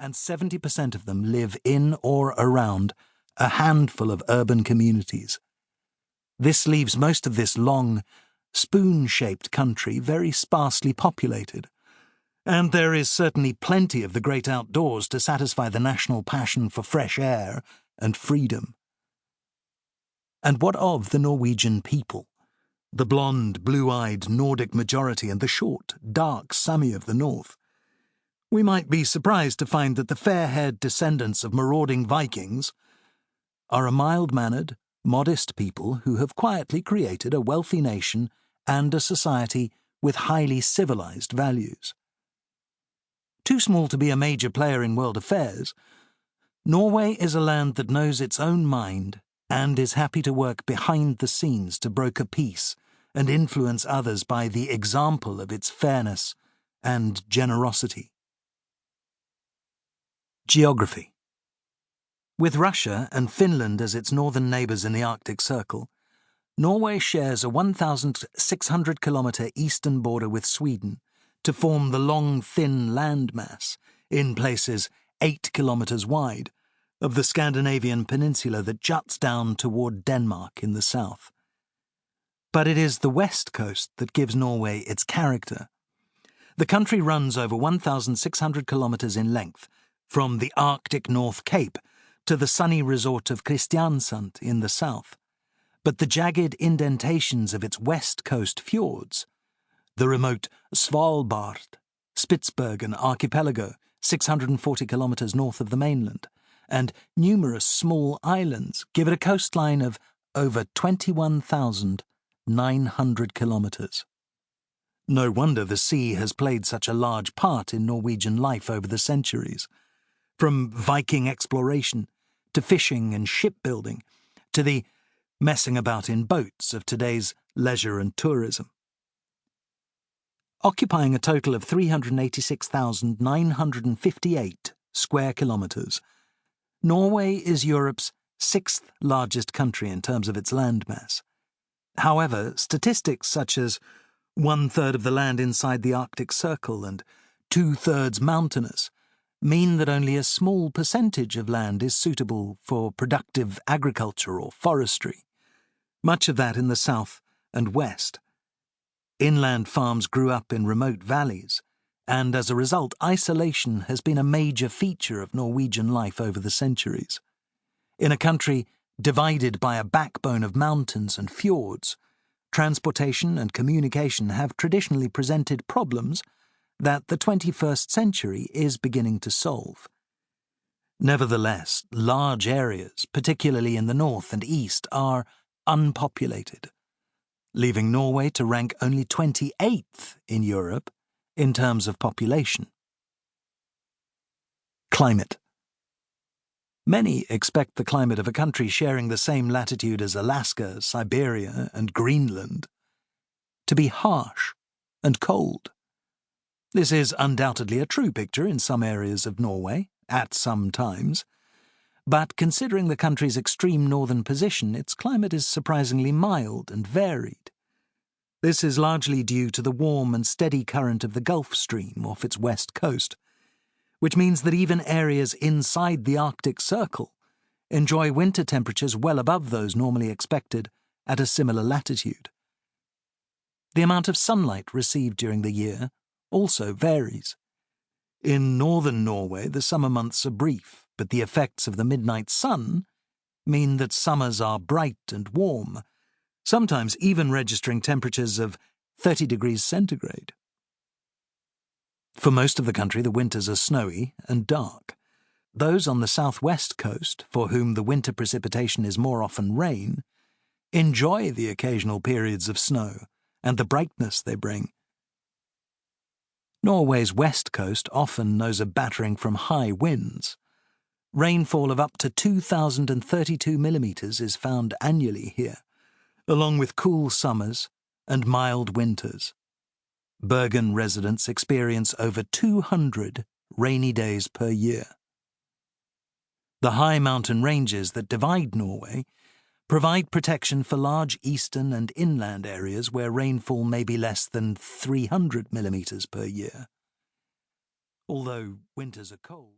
and 70% of them live in or around a handful of urban communities. This leaves most of this long, spoon-shaped country very sparsely populated, and there is certainly plenty of the great outdoors to satisfy the national passion for fresh air and freedom. And what of the Norwegian people? The blonde, blue-eyed Nordic majority and the short, dark Sami of the north. We might be surprised to find that the fair-haired descendants of marauding Vikings are a mild-mannered, modest people who have quietly created a wealthy nation and a society with highly civilized values. Too small to be a major player in world affairs, Norway is a land that knows its own mind and is happy to work behind the scenes to broker peace and influence others by the example of its fairness and generosity. Geography. With Russia and Finland as its northern neighbours in the Arctic Circle, Norway shares a 1,600-kilometre eastern border with Sweden to form the long, thin landmass, in places 8 kilometres wide, of the Scandinavian peninsula that juts down toward Denmark in the south. But it is the west coast that gives Norway its character. The country runs over 1,600 kilometres in length, from the Arctic North Cape to the sunny resort of Kristiansand in the south. But the jagged indentations of its west coast fjords, the remote Svalbard, Spitsbergen archipelago, 640 kilometres north of the mainland, and numerous small islands give it a coastline of over 21,900 kilometres. No wonder the sea has played such a large part in Norwegian life over the centuries. From Viking exploration, to fishing and shipbuilding, to the messing about in boats of today's leisure and tourism. Occupying a total of 386,958 square kilometres, Norway is Europe's sixth largest country in terms of its landmass. However, statistics such as 1/3 of the land inside the Arctic Circle and 2/3 mountainous mean that only a small percentage of land is suitable for productive agriculture or forestry, much of that in the south and west. Inland farms grew up in remote valleys, and as a result, isolation has been a major feature of Norwegian life over the centuries. In a country divided by a backbone of mountains and fjords, transportation and communication have traditionally presented problems that the 21st century is beginning to solve. Nevertheless, large areas, particularly in the north and east, are unpopulated, leaving Norway to rank only 28th in Europe in terms of population. Climate. Many expect the climate of a country sharing the same latitude as Alaska, Siberia, and Greenland to be harsh and cold. This is undoubtedly a true picture in some areas of Norway, at some times, but considering the country's extreme northern position, its climate is surprisingly mild and varied. This is largely due to the warm and steady current of the Gulf Stream off its west coast, which means that even areas inside the Arctic Circle enjoy winter temperatures well above those normally expected at a similar latitude. The amount of sunlight received during the year also varies. In northern Norway, the summer months are brief, but the effects of the midnight sun mean that summers are bright and warm, sometimes even registering temperatures of 30 degrees centigrade. For most of the country, the winters are snowy and dark. Those on the southwest coast, for whom the winter precipitation is more often rain, enjoy the occasional periods of snow and the brightness they bring. Norway's west coast often knows a battering from high winds. Rainfall of up to 2,032 millimetres is found annually here, along with cool summers and mild winters. Bergen residents experience over 200 rainy days per year. The high mountain ranges that divide Norway provide protection for large eastern and inland areas where rainfall may be less than 300 millimetres per year. Although winters are cold,